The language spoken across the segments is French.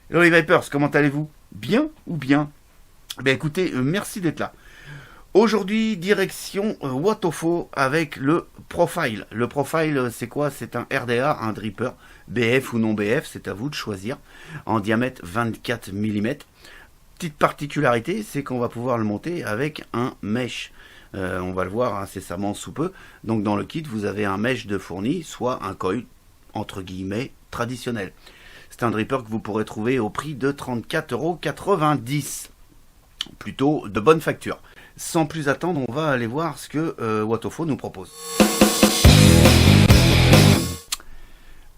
Hello les Vipers, comment allez-vous? Bien ou bien? Ben écoutez, merci d'être là. Aujourd'hui, direction Wotofo avec le Profile. Le Profile, c'est quoi? C'est un RDA, un dripper, BF ou non BF, c'est à vous de choisir, en diamètre 24 mm. Petite particularité, c'est qu'on va pouvoir le monter avec un mesh. On va le voir incessamment sous peu. Donc dans le kit, vous avez un mesh de fourni, soit un coil, entre guillemets, traditionnel. C'est un dripper que vous pourrez trouver au prix de 34,90 €. Plutôt de bonne facture. Sans plus attendre, on va aller voir ce que Wotofo nous propose.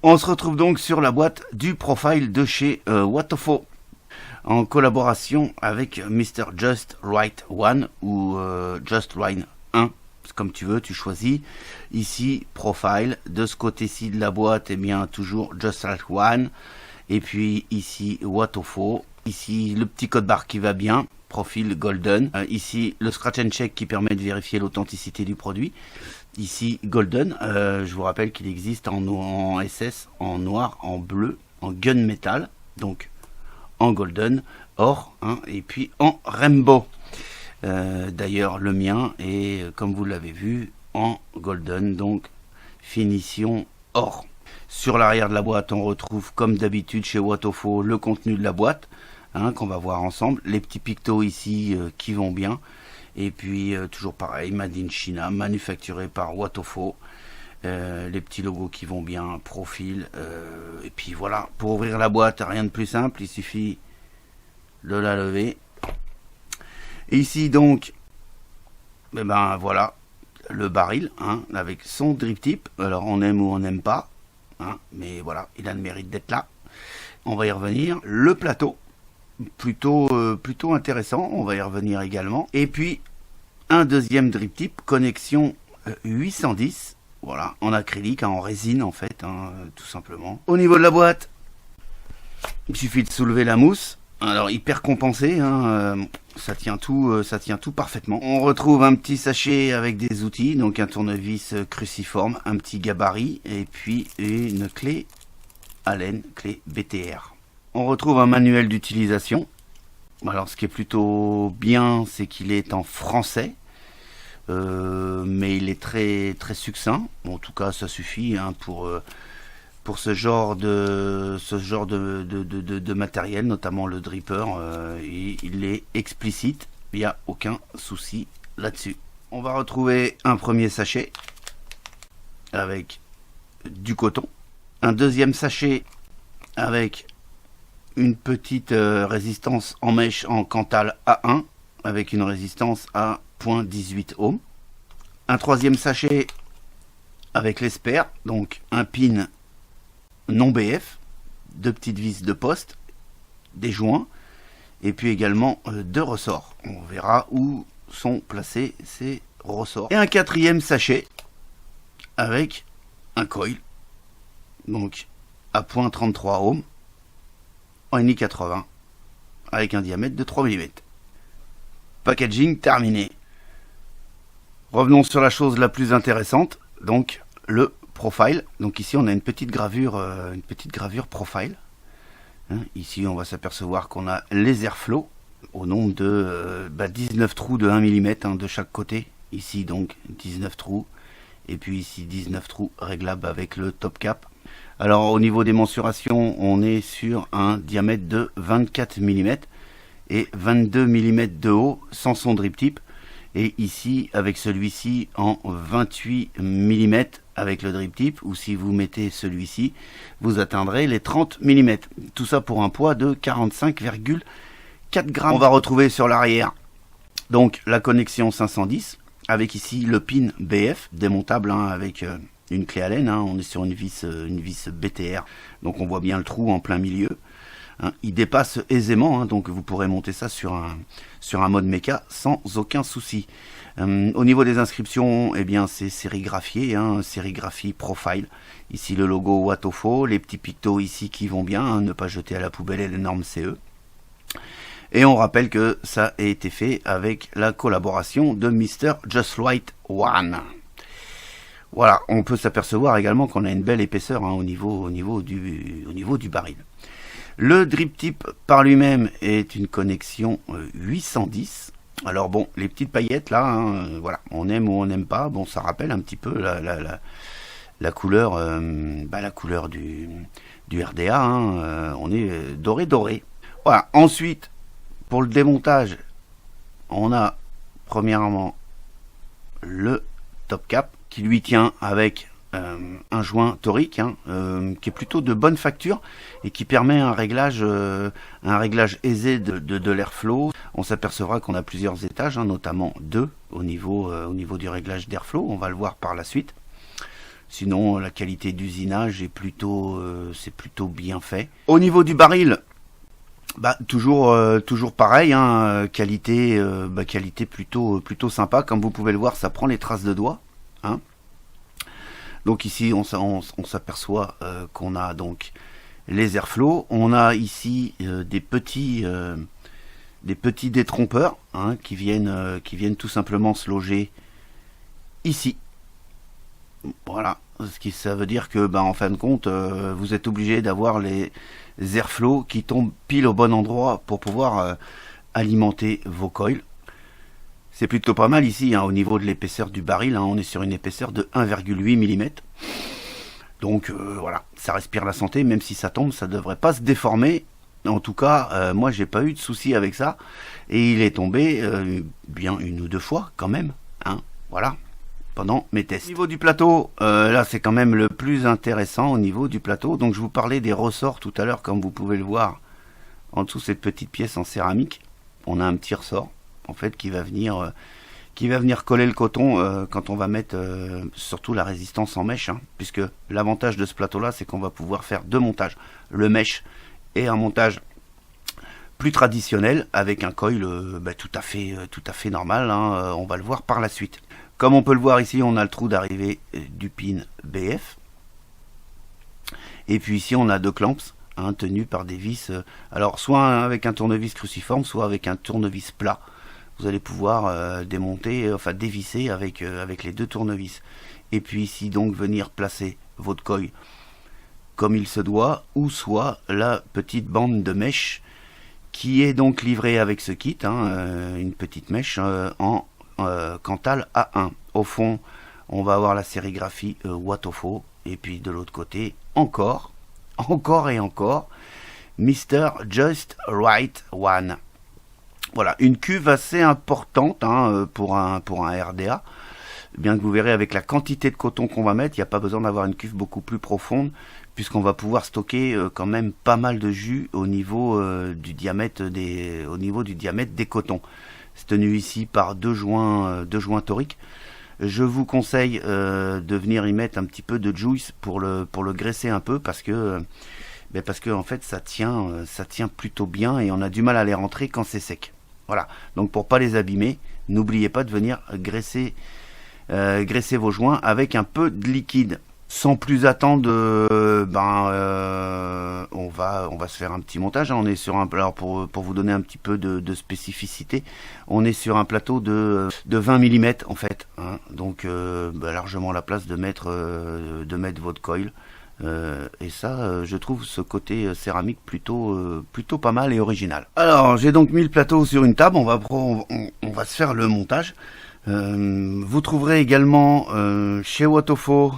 On se retrouve donc sur la boîte du Profile de chez Wotofo, en collaboration avec Mr. Just Right One ou Just Right 1, comme tu veux, tu choisis. Ici, Profile. De ce côté-ci de la boîte, eh bien, toujours Just Right One. Et puis ici, Wotofo. Ici, le petit code barre qui va bien. Profil Golden. Ici, le scratch and check qui permet de vérifier l'authenticité du produit. Ici, Golden. Je vous rappelle qu'il existe en SS, en noir, en bleu, en gunmetal. Donc, en Golden, or, et puis en Rainbow. D'ailleurs, le mien est, comme vous l'avez vu, en Golden. Donc, finition or. Sur l'arrière de la boîte, on retrouve, comme d'habitude chez Wotofo, le contenu de la boîte. Qu'on va voir ensemble, les petits pictos ici qui vont bien, et puis toujours pareil, made in China, manufacturé par Wotofo, les petits logos qui vont bien, profil, et puis voilà, pour ouvrir la boîte, rien de plus simple, il suffit de la lever, et ici donc, ben voilà, le baril, avec son drip tip, alors on aime ou on n'aime pas, mais voilà, il a le mérite d'être là, on va y revenir, le plateau, plutôt intéressant, on va y revenir également. Et puis un deuxième drip tip, connexion 810, voilà, en acrylique, en résine en fait, tout simplement. Au niveau de la boîte, il suffit de soulever la mousse. Alors hyper compensé, ça tient tout parfaitement. On retrouve un petit sachet avec des outils, donc un tournevis cruciforme, un petit gabarit et puis une clé Allen, clé BTR. On retrouve un manuel d'utilisation. Alors ce qui est plutôt bien, c'est qu'il est en français, mais il est très très succinct. Bon, en tout cas, ça suffit pour ce genre de matériel, notamment le dripper. Il est explicite, il n'y a aucun souci là-dessus. On va retrouver un premier sachet avec du coton, un deuxième sachet avec une petite résistance en mèche en Cantal A1 avec une résistance à 0.18 ohms. Un troisième sachet avec l'Esper, donc un pin non BF, deux petites vis de poste, des joints et puis également deux ressorts. On verra où sont placés ces ressorts. Et un quatrième sachet avec un coil, donc à 0.33 ohms, en NI 80 avec un diamètre de 3 mm. Packaging terminé. Revenons sur la chose la plus intéressante, donc le profile. Donc ici on a une petite gravure profile. Ici on va s'apercevoir qu'on a les airflow au nombre de 19 trous de 1 mm de chaque côté. Ici donc 19 trous et puis ici 19 trous réglables avec le top cap. Alors au niveau des mensurations, on est sur un diamètre de 24 mm et 22 mm de haut sans son drip tip. Et ici, avec celui-ci en 28 mm avec le drip tip, ou si vous mettez celui-ci, vous atteindrez les 30 mm. Tout ça pour un poids de 45,4 grammes. On va retrouver sur l'arrière donc la connexion 510, avec ici le pin BF, démontable avec... une clé Allen, on est sur une vis BTR, donc on voit bien le trou en plein milieu. Il dépasse aisément, donc vous pourrez monter ça sur un mode méca sans aucun souci. Au niveau des inscriptions, eh bien c'est sérigraphié, sérigraphie profile. Ici le logo Wotofo, les petits pictos ici qui vont bien, ne pas jeter à la poubelle les normes CE. Et on rappelle que ça a été fait avec la collaboration de Mr. Just Right One. Voilà, on peut s'apercevoir également qu'on a une belle épaisseur au niveau du baril. Le drip tip par lui-même est une connexion 810. Alors bon, les petites paillettes là, hein, voilà, on aime ou on n'aime pas. Bon, ça rappelle un petit peu la couleur, la couleur du RDA. Hein, on est doré. Voilà. Ensuite, pour le démontage, on a premièrement le top cap qui lui tient avec un joint torique qui est plutôt de bonne facture et qui permet un réglage aisé de l'airflow. On s'apercevra qu'on a plusieurs étages, notamment 2 au niveau du réglage d'airflow. On va le voir par la suite. Sinon, la qualité d'usinage est plutôt bien fait. Au niveau du baril, toujours pareil, qualité plutôt sympa. Comme vous pouvez le voir, ça prend les traces de doigts. Donc ici, on s'aperçoit qu'on a donc les airflows. On a ici des petits détrompeurs qui viennent tout simplement se loger ici. Voilà, ça veut dire que en fin de compte, vous êtes obligé d'avoir les airflows qui tombent pile au bon endroit pour pouvoir alimenter vos coils. C'est plutôt pas mal ici, au niveau de l'épaisseur du baril, on est sur une épaisseur de 1,8 mm. Donc voilà, ça respire la santé, même si ça tombe, ça ne devrait pas se déformer. En tout cas, moi j'ai pas eu de souci avec ça. Et il est tombé bien 1 ou 2 fois quand même. Voilà, pendant mes tests. Au niveau du plateau, là c'est quand même le plus intéressant au niveau du plateau. Donc je vous parlais des ressorts tout à l'heure, comme vous pouvez le voir. En dessous cette petite pièce en céramique, on a un petit ressort. En fait, qui va venir coller le coton quand on va mettre surtout la résistance en mèche, puisque l'avantage de ce plateau là, c'est qu'on va pouvoir faire 2 montages, le mèche et un montage plus traditionnel avec un coil tout à fait normal. On va le voir par la suite. Comme on peut le voir ici, on a le trou d'arrivée du pin BF, et puis ici on a 2 clamps tenus par des vis, alors soit avec un tournevis cruciforme, soit avec un tournevis plat. Vous allez pouvoir dévisser avec les 2 tournevis. Et puis ici donc venir placer votre coil comme il se doit, ou soit la petite bande de mèche qui est donc livrée avec ce kit, une petite mèche en Cantal A1. Au fond, on va avoir la sérigraphie Watofo, et puis de l'autre côté, encore et encore, Mr. Just Right One. Voilà, une cuve assez importante pour un RDA. Bien que vous verrez avec la quantité de coton qu'on va mettre, il n'y a pas besoin d'avoir une cuve beaucoup plus profonde, puisqu'on va pouvoir stocker quand même pas mal de jus au niveau du diamètre des cotons. C'est tenu ici par 2 joints toriques. Je vous conseille de venir y mettre un petit peu de juice pour le graisser un peu, parce que en fait ça tient plutôt bien et on a du mal à les rentrer quand c'est sec. Voilà, donc pour pas les abîmer, n'oubliez pas de venir graisser vos joints avec un peu de liquide. Sans plus attendre, on va se faire un petit montage. On est sur alors pour vous donner un petit peu de spécificité, on est sur un plateau de 20 mm en fait, donc largement la place de mettre votre coil. Et ça, je trouve ce côté céramique plutôt pas mal et original. Alors j'ai donc mis le plateau sur une table, on va se faire le montage. Vous trouverez également chez Watofo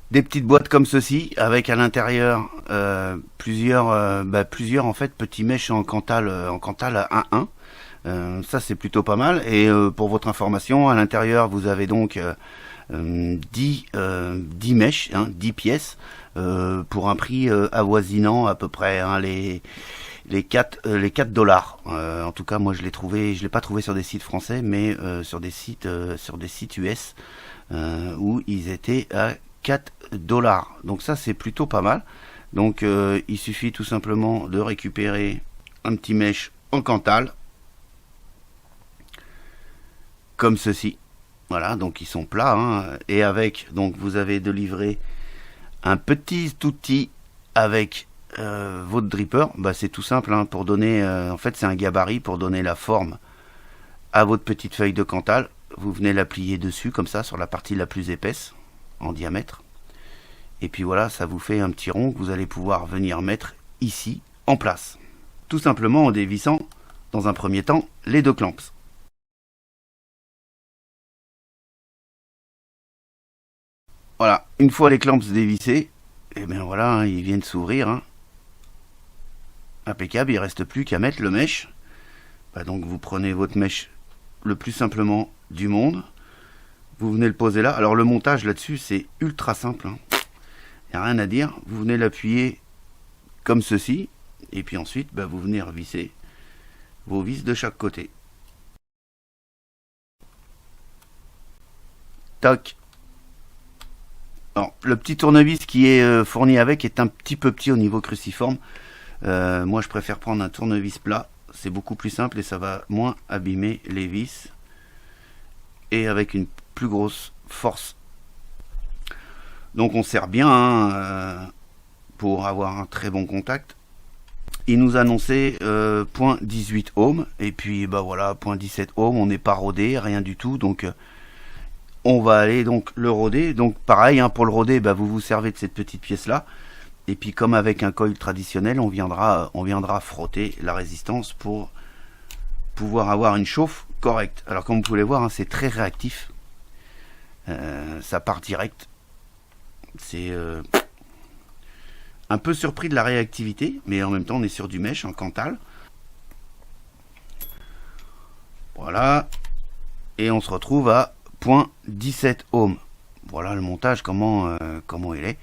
des petites boîtes comme ceci, avec à l'intérieur plusieurs en fait petits mèches en Cantal à 1-1. Ça c'est plutôt pas mal. Et pour votre information, à l'intérieur vous avez donc 10 mèches, 10 pièces, pour un prix avoisinant à peu près les 4 $. En tout cas, moi je l'ai pas trouvé sur des sites français, mais sur des sites US où ils étaient à 4 $. Donc ça c'est plutôt pas mal. Donc il suffit tout simplement de récupérer un petit mèche en Cantal comme ceci. Voilà, donc ils sont plats, et avec, donc vous avez de livrer un petit outil avec votre dripper. C'est tout simple, pour donner, en fait c'est un gabarit pour donner la forme à votre petite feuille de Cantal. Vous venez la plier dessus comme ça sur la partie la plus épaisse en diamètre, et puis voilà, ça vous fait un petit rond que vous allez pouvoir venir mettre ici en place. Tout simplement en dévissant, dans un premier temps, les deux clamps. Voilà, une fois les clamps dévissés, et bien voilà, hein, ils viennent s'ouvrir. Hein. Impeccable, il ne reste plus qu'à mettre le mesh. Bah donc vous prenez votre mesh le plus simplement du monde. Vous venez le poser là. Alors le montage là-dessus, c'est ultra simple. Hein. Il n'y a rien à dire. Vous venez l'appuyer comme ceci. Et puis ensuite, bah, vous venez revisser vos vis de chaque côté. Tac. Alors, le petit tournevis qui est fourni avec est un petit peu petit au niveau cruciforme. Moi, je préfère prendre un tournevis plat. C'est beaucoup plus simple et ça va moins abîmer les vis. Et avec une plus grosse force. Donc, on sert bien hein, pour avoir un très bon contact. Il nous annonçait 0.18 ohm. Et puis, bah voilà, 0.17 ohm. On n'est pas rodé, rien du tout. Donc, on va aller donc le roder. Donc pareil, hein, pour le roder, bah, vous vous servez de cette petite pièce-là. Et puis comme avec un coil traditionnel, on viendra frotter la résistance pour pouvoir avoir une chauffe correcte. Alors comme vous pouvez le voir, hein, c'est très réactif. Ça part direct. C'est un peu surpris de la réactivité, mais en même temps on est sur du mesh en Cantal. Voilà. Et on se retrouve à 0.17 ohm. Voilà le montage, comment il est.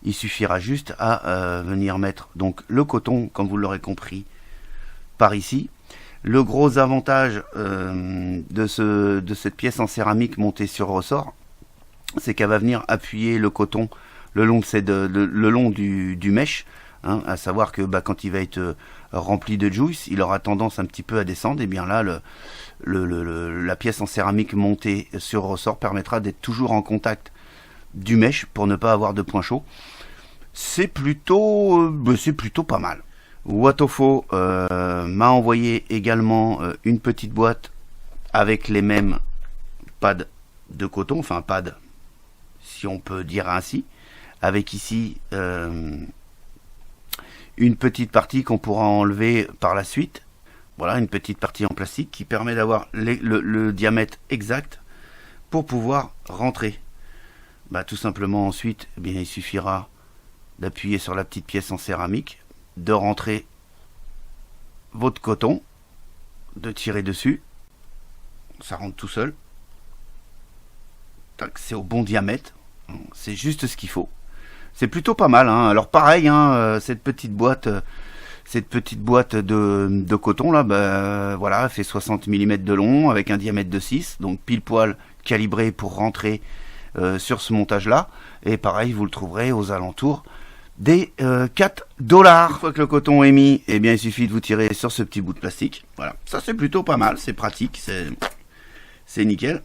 Il suffira juste à venir mettre donc le coton, comme vous l'aurez compris, par ici. Le gros avantage de cette pièce en céramique montée sur ressort, c'est qu'elle va venir appuyer le coton le long du mesh. Hein, à savoir que bah, quand il va être rempli de juice, il aura tendance un petit peu à descendre. Et bien là, la pièce en céramique montée sur ressort permettra d'être toujours en contact du mesh pour ne pas avoir de point chaud. C'est plutôt pas mal. Watofo m'a envoyé également une petite boîte avec les mêmes pads de coton, enfin pads si on peut dire ainsi, avec ici une petite partie qu'on pourra enlever par la suite. Voilà, une petite partie en plastique qui permet d'avoir le diamètre exact pour pouvoir rentrer. Bah, tout simplement ensuite, eh bien, il suffira d'appuyer sur la petite pièce en céramique, de rentrer votre coton, de tirer dessus. Ça rentre tout seul. C'est au bon diamètre. C'est juste ce qu'il faut. C'est plutôt pas mal. Hein. Alors pareil, hein, cette petite boîte de coton là, bah, voilà, elle fait 60 mm de long avec un diamètre de 6, donc pile poil calibré pour rentrer sur ce montage là. Et pareil, vous le trouverez aux alentours des 4 $. Une fois que le coton est mis, eh bien il suffit de vous tirer sur ce petit bout de plastique. Voilà, ça c'est plutôt pas mal, c'est pratique, c'est nickel.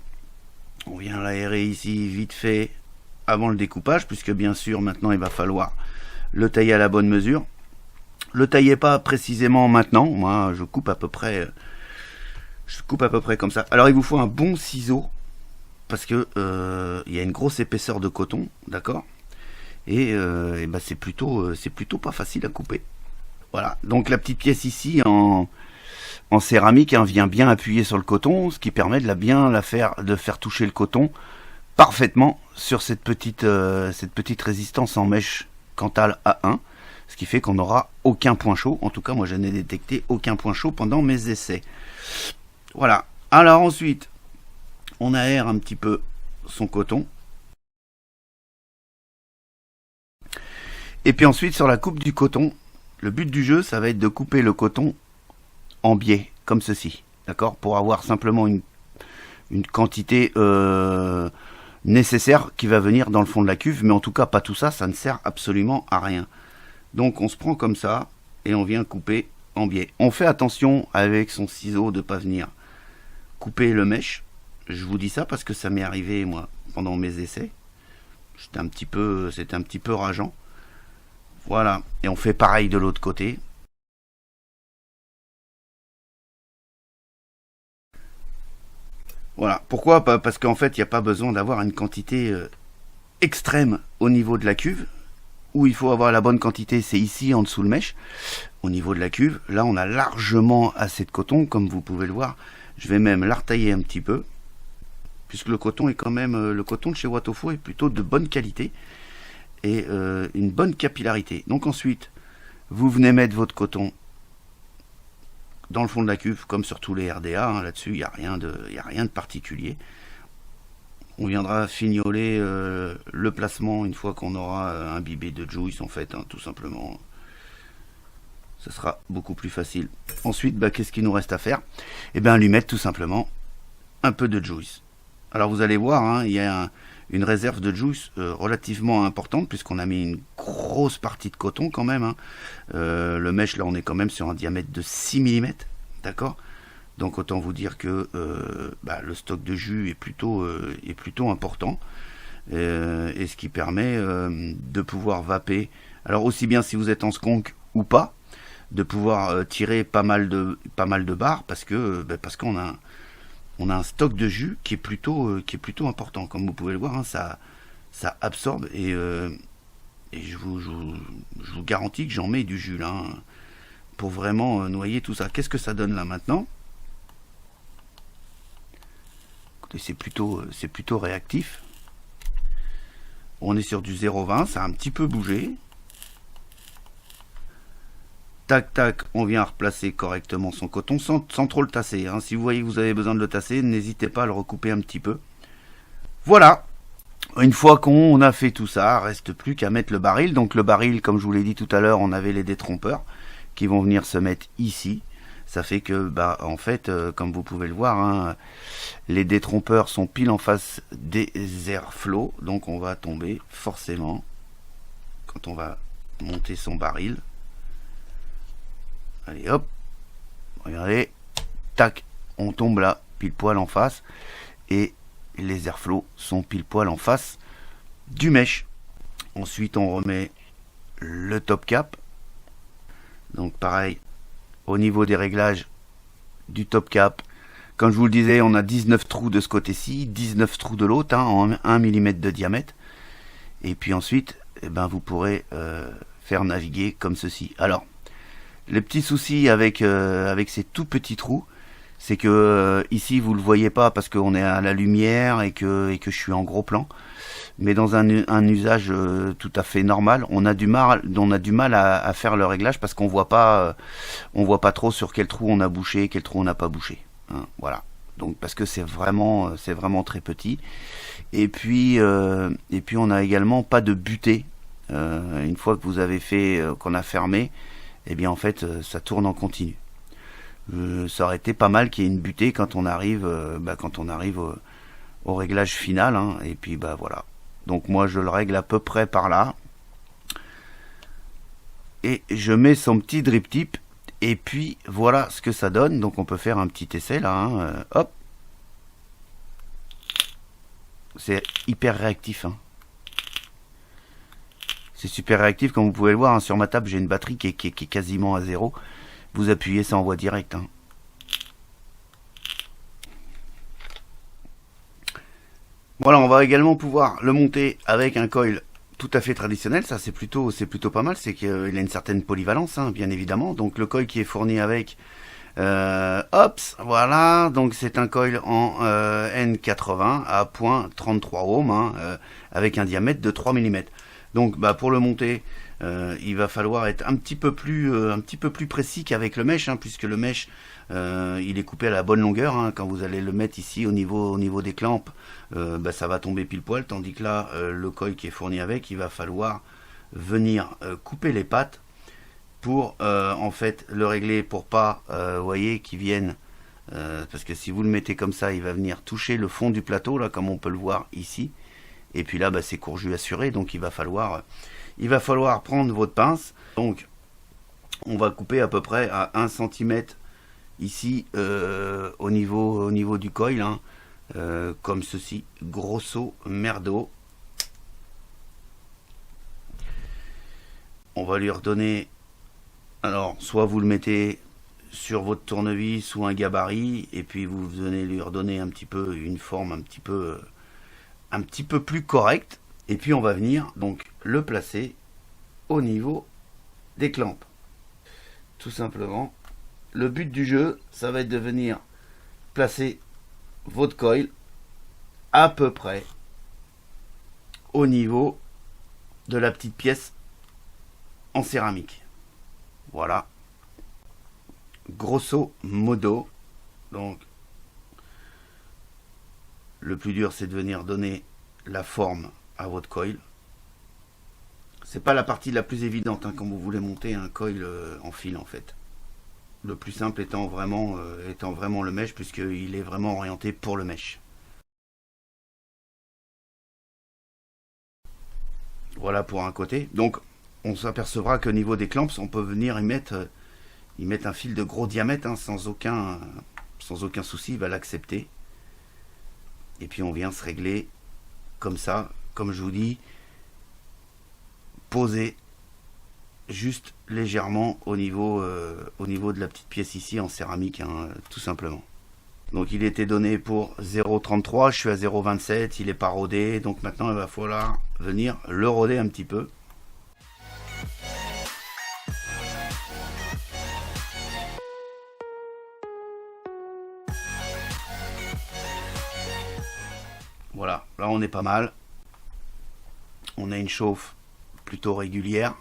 On vient l'aérer ici vite fait avant le découpage, puisque bien sûr maintenant il va falloir le tailler à la bonne mesure. Le taillez pas précisément maintenant, moi je coupe à peu près comme ça. Alors il vous faut un bon ciseau, parce que il y a une grosse épaisseur de coton, d'accord, et bah c'est plutôt pas facile à couper. Voilà, donc la petite pièce ici en céramique hein, vient bien appuyer sur le coton, ce qui permet de faire toucher le coton parfaitement sur cette petite résistance en mèche Cantal A1, ce qui fait qu'on n'aura aucun point chaud. En tout cas, moi je n'ai détecté aucun point chaud pendant mes essais. Voilà. Alors ensuite, on aère un petit peu son coton. Et puis ensuite, sur la coupe du coton, le but du jeu, ça va être de couper le coton en biais, comme ceci. D'accord ? Pour avoir simplement une quantité nécessaire qui va venir dans le fond de la cuve. Mais en tout cas, pas tout ça, ça ne sert absolument à rien. Donc on se prend comme ça et on vient couper en biais. On fait attention avec son ciseau de ne pas venir couper le mèche. Je vous dis ça parce que ça m'est arrivé moi pendant mes essais. C'était un petit peu rageant. Voilà, et on fait pareil de l'autre côté. Voilà, pourquoi ? Parce qu'en fait, il n'y a pas besoin d'avoir une quantité extrême au niveau de la cuve. où il faut avoir la bonne quantité, c'est ici en dessous le mèche, au niveau de la cuve. Là on a largement assez de coton, comme vous pouvez le voir. Je vais même la retailler un petit peu, puisque le coton est quand même, le coton de chez Watofo est plutôt de bonne qualité et une bonne capillarité. Donc ensuite, vous venez mettre votre coton dans le fond de la cuve, comme sur tous les RDA, hein. Là-dessus il n'y a rien de particulier. On viendra fignoler le placement une fois qu'on aura imbibé de juice, en fait, hein, tout simplement. Ce sera beaucoup plus facile. Ensuite, qu'est-ce qu'il nous reste à faire? Eh bien, lui mettre tout simplement un peu de juice. Alors vous allez voir, hein, il y a une réserve de juice relativement importante, puisqu'on a mis une grosse partie de coton quand même, hein. Le mèche, là, on est quand même sur un diamètre de 6 mm, d'accord? Donc autant vous dire que le stock de jus est plutôt important, et ce qui permet de pouvoir vaper, alors aussi bien si vous êtes en skunk ou pas, de pouvoir tirer pas mal de barres, parce qu'on a un stock de jus qui est plutôt important, comme vous pouvez le voir, hein. Ça absorbe, et je vous garantis que j'en mets du jus là, hein, pour vraiment noyer tout ça. Qu'est-ce que ça donne là maintenant? C'est plutôt réactif. On est sur du 0,20, ça a un petit peu bougé. Tac tac, on vient replacer correctement son coton sans trop le tasser, hein. Si vous voyez que vous avez besoin de le tasser, n'hésitez pas à le recouper un petit peu. Voilà. Une fois qu'on a fait tout ça, reste plus qu'à mettre le baril. Donc le baril, comme je vous l'ai dit tout à l'heure, on avait les détrompeurs qui vont venir se mettre ici. Ça fait que, en fait, comme vous pouvez le voir, hein, les détrompeurs sont pile en face des airflows. Donc on va tomber forcément, quand on va monter son baril. Allez hop, regardez, tac, on tombe là, pile poil en face. Et les airflows sont pile poil en face du mèche. Ensuite on remet le top cap. Donc pareil, au niveau des réglages du top cap, comme je vous le disais, on a 19 trous de ce côté-ci, 19 trous de l'autre, hein, en 1 mm de diamètre. Et puis ensuite, vous pourrez faire naviguer comme ceci. Alors, le petit souci avec ces tout petits trous, c'est que ici vous le voyez pas parce qu'on est à la lumière et que je suis en gros plan. Mais dans un usage tout à fait normal, on a du mal à faire le réglage, parce qu'on voit pas trop sur quel trou on a bouché, quel trou on n'a pas bouché, hein, voilà. Donc parce que c'est vraiment très petit. Et puis on a également pas de butée. Une fois que vous avez fait, qu'on a fermé, et bien en fait ça tourne en continu. Ça aurait été pas mal qu'il y ait une butée quand on arrive au réglage final, hein. Et puis voilà. Donc moi je le règle à peu près par là. Et je mets son petit drip tip. Et puis voilà ce que ça donne. Donc on peut faire un petit essai là, hein. Hop. C'est hyper réactif, hein. C'est super réactif, comme vous pouvez le voir, hein. Sur ma table j'ai une batterie qui est quasiment à zéro. Vous appuyez, ça envoie direct, hein. Voilà, on va également pouvoir le monter avec un coil tout à fait traditionnel. Ça c'est plutôt pas mal, c'est qu'il a une certaine polyvalence, hein, bien évidemment. Donc le coil qui est fourni avec, hops, voilà, donc c'est un coil en N80 à 0.33 ohms, hein, avec un diamètre de 3 mm. Donc pour le monter, il va falloir être un petit peu plus précis qu'avec le mèche, hein, puisque le mèche il est coupé à la bonne longueur, hein. Quand vous allez le mettre ici au niveau des clampes, ça va tomber pile poil, tandis que là le coil qui est fourni avec, il va falloir venir couper les pattes pour en fait le régler, pour pas voyez qu'il vienne, parce que si vous le mettez comme ça, il va venir toucher le fond du plateau là, comme on peut le voir ici. Et puis là c'est courju assuré, donc il va falloir prendre votre pince. Donc on va couper à peu près à 1 cm ici au niveau du coil, hein, comme ceci, grosso merdo. On va lui redonner, alors soit vous le mettez sur votre tournevis ou un gabarit, et puis vous venez lui redonner un petit peu une forme un petit peu plus correcte, et puis on va venir donc le placer au niveau des clamps. Tout simplement. Le but du jeu, ça va être de venir placer votre coil à peu près au niveau de la petite pièce en céramique. Voilà. Grosso modo. Donc, le plus dur, c'est de venir donner la forme à votre coil. C'est pas la partie la plus évidente quand vous voulez monter un coil en fil en fait. Le plus simple étant vraiment le mesh, puisqu'il est vraiment orienté pour le mesh. Voilà pour un côté. Donc on s'apercevra qu'au niveau des clamps, on peut venir y mettre un fil de gros diamètre sans aucun souci, il va l'accepter. Et puis on vient se régler comme ça, comme je vous dis, poser juste légèrement au niveau de la petite pièce ici en céramique, tout simplement. Donc il était donné pour 0,33, je suis à 0,27, il n'est pas rodé, donc maintenant il va falloir venir le roder un petit peu. Voilà, là on est pas mal. On a une chauffe plutôt régulière.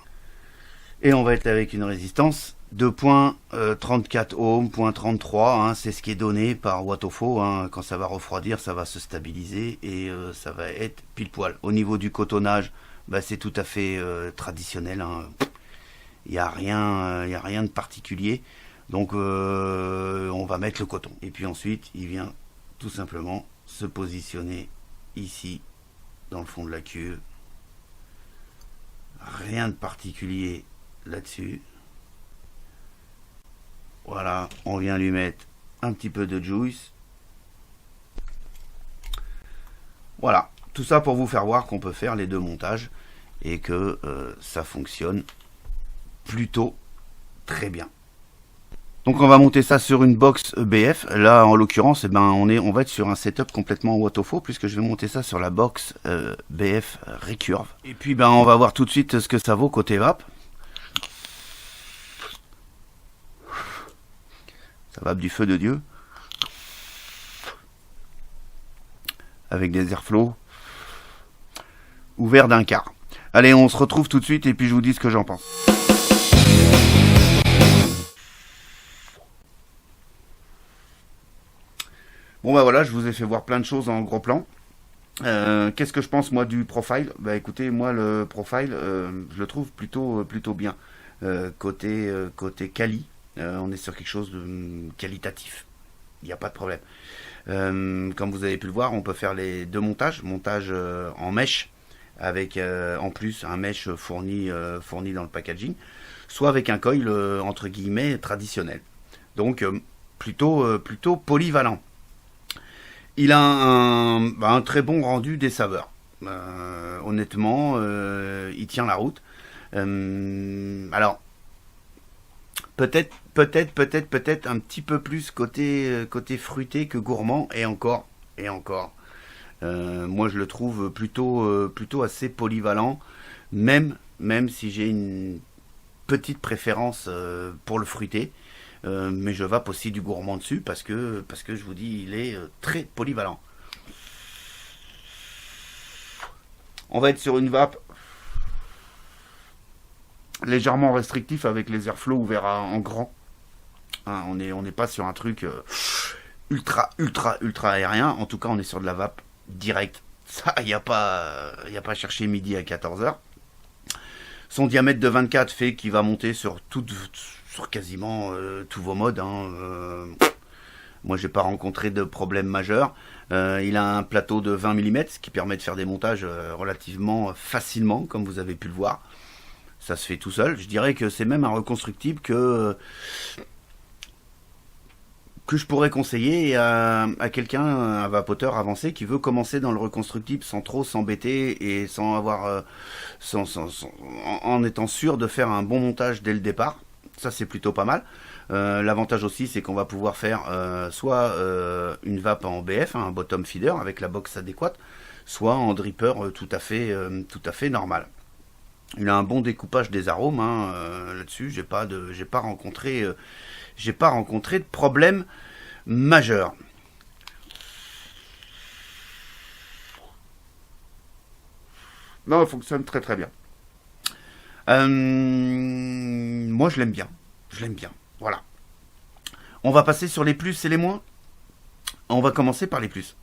Et on va être avec une résistance de 0.34 ohms, 0.33, c'est ce qui est donné par Wattofo. Quand ça va refroidir, ça va se stabiliser et ça va être pile poil. Au niveau du cotonnage, c'est tout à fait traditionnel. Il n'y a rien de particulier. Donc on va mettre le coton. Et puis ensuite, il vient tout simplement se positionner ici, dans le fond de la cuve. Rien de particulier là-dessus. Voilà, on vient lui mettre un petit peu de juice. Voilà, tout ça pour vous faire voir qu'on peut faire les deux montages et que ça fonctionne plutôt très bien. Donc on va monter ça sur une box BF. Là en l'occurrence, on va être sur un setup complètement Wattofo puisque je vais monter ça sur la box BF Recurve. Et puis on va voir tout de suite ce que ça vaut côté vape. Ça vape du feu de Dieu. Avec des airflows ouverts d'un quart. Allez, on se retrouve tout de suite et puis je vous dis ce que j'en pense. Bon voilà, je vous ai fait voir plein de choses en gros plan. Qu'est-ce que je pense moi du profile? Écoutez, moi le profile, je le trouve plutôt bien. Côté quali, on est sur quelque chose de qualitatif. Il n'y a pas de problème. Comme vous avez pu le voir, on peut faire les deux montage en mèche, avec en plus un mèche fourni dans le packaging, soit avec un coil entre guillemets traditionnel. Donc plutôt polyvalent. Il a un très bon rendu des saveurs. Honnêtement, il tient la route. Alors, peut-être un petit peu plus côté fruité que gourmand, et encore. Moi, je le trouve plutôt assez polyvalent, même si j'ai une petite préférence pour le fruité. Mais je vape aussi du gourmand dessus parce que je vous dis, il est très polyvalent. On va être sur une vape légèrement restrictif avec les airflows ouverts en grand. On n'est pas sur un truc ultra aérien. En tout cas, on est sur de la vape directe. Ça, il n'y a pas à chercher midi à 14h. Son diamètre de 24 fait qu'il va monter sur quasiment tous vos modes. Moi, j'ai pas rencontré de problème majeur. Il a un plateau de 20 mm, ce qui permet de faire des montages relativement facilement, comme vous avez pu le voir. Ça se fait tout seul. Je dirais que c'est même un reconstructible que je pourrais conseiller à quelqu'un, un vapoteur avancé qui veut commencer dans le reconstructible sans trop s'embêter et sans avoir en étant sûr de faire un bon montage dès le départ. Ça, c'est plutôt pas mal. L'avantage aussi, c'est qu'on va pouvoir faire soit une vape en BF, un bottom feeder avec la box adéquate, soit en dripper tout à fait normal. Il a un bon découpage des arômes, hein, là-dessus. J'ai pas rencontré de problème majeur. Non, il fonctionne très très bien. Moi, je l'aime bien. Je l'aime bien. Voilà. On va passer sur les plus et les moins. On va commencer par les plus.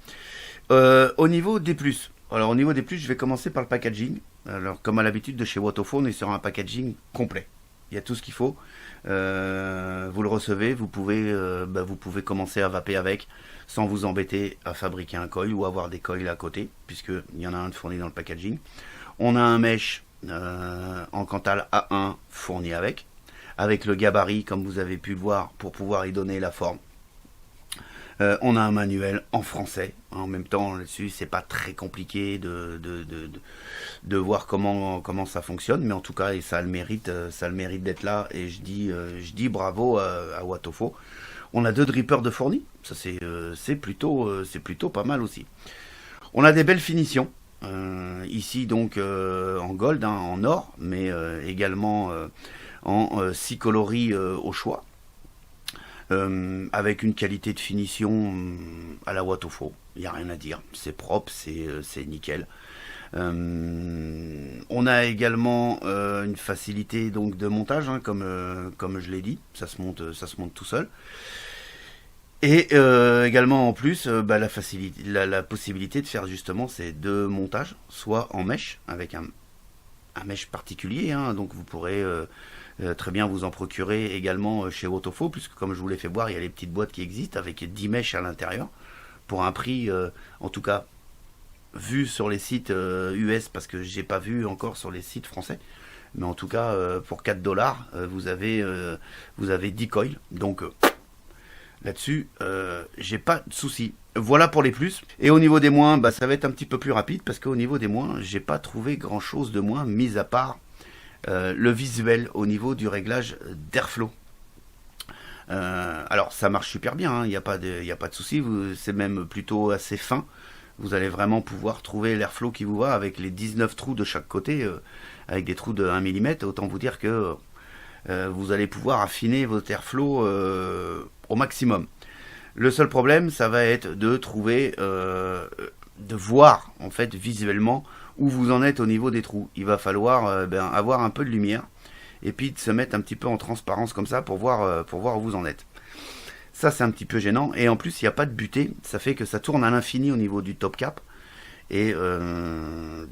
Au niveau des plus. Alors, au niveau des plus, je vais commencer par le packaging. Alors, comme à l'habitude de chez Watofu, on est sur un packaging complet. Il y a tout ce qu'il faut. Vous le recevez, vous pouvez commencer à vaper avec sans vous embêter à fabriquer un coil ou avoir des coils à côté, puisqu'il y en a un de fourni dans le packaging. On a un mesh en Cantal A1 fourni avec le gabarit, comme vous avez pu le voir, pour pouvoir y donner la forme. On a un manuel en français. En même temps, là-dessus, c'est pas très compliqué de voir comment ça fonctionne, mais en tout cas, et ça a le mérite d'être là. Et je dis bravo à Watofu. On a 2 drippers de fournis. Ça, c'est plutôt pas mal aussi. On a des belles finitions. Ici, donc, en gold, hein, en or, mais également en 6 coloris au choix. Avec une qualité de finition à la Watofu. Il n'y a rien à dire. C'est propre, c'est nickel. On a également une facilité donc de montage, hein, comme je l'ai dit. Ça se monte tout seul. Et également en plus la possibilité de faire justement ces 2 montages, soit en mèche avec un mèche particulier, hein, donc vous pourrez très bien vous en procurer également chez Watofu, puisque comme je vous l'ai fait voir, il y a les petites boîtes qui existent avec 10 mèches à l'intérieur pour un prix, en tout cas vu sur les sites US, parce que j'ai pas vu encore sur les sites français, mais en tout cas pour 4$, vous avez 10 coils, donc là-dessus, j'ai pas de souci. Voilà pour les plus. Et au niveau des moins, ça va être un petit peu plus rapide, parce qu'au niveau des moins, j'ai pas trouvé grand chose de moins, mis à part le visuel au niveau du réglage d'airflow. Alors ça marche super bien, hein, il n'y a pas de souci, c'est même plutôt assez fin. Vous allez vraiment pouvoir trouver l'airflow qui vous va avec les 19 trous de chaque côté, avec des trous de 1 mm. Autant vous dire que vous allez pouvoir affiner votre airflow au maximum. Le seul problème, ça va être de trouver, de voir en fait visuellement où vous en êtes au niveau des trous. Il va falloir avoir un peu de lumière et puis de se mettre un petit peu en transparence comme ça pour voir où vous en êtes. Ça, c'est un petit peu gênant. Et en plus, il n'y a pas de butée. Ça fait que ça tourne à l'infini au niveau du top cap. Et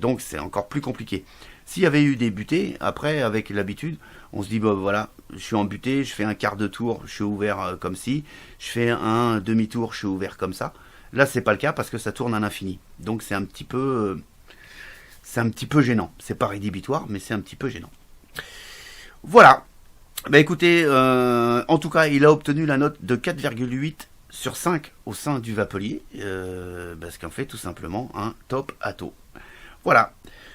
donc, c'est encore plus compliqué. S'il y avait eu des butées, après, avec l'habitude, on se dit, voilà, je suis en butée, je fais un quart de tour, je suis ouvert comme ci. Je fais un demi-tour, je suis ouvert comme ça. Là, c'est pas le cas parce que ça tourne à l'infini. Donc, c'est un petit peu gênant. C'est pas rédhibitoire, mais c'est un petit peu gênant. Voilà. Écoutez, en tout cas, il a obtenu la note de 4,8 sur 5 au sein du Vapelier, parce qu'en fait, tout simplement, un top ato. Voilà.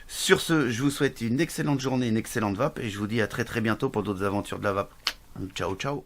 Sur ce, je vous souhaite une excellente journée, une excellente vape, et je vous dis à très très bientôt pour d'autres aventures de la vape. Ciao, ciao.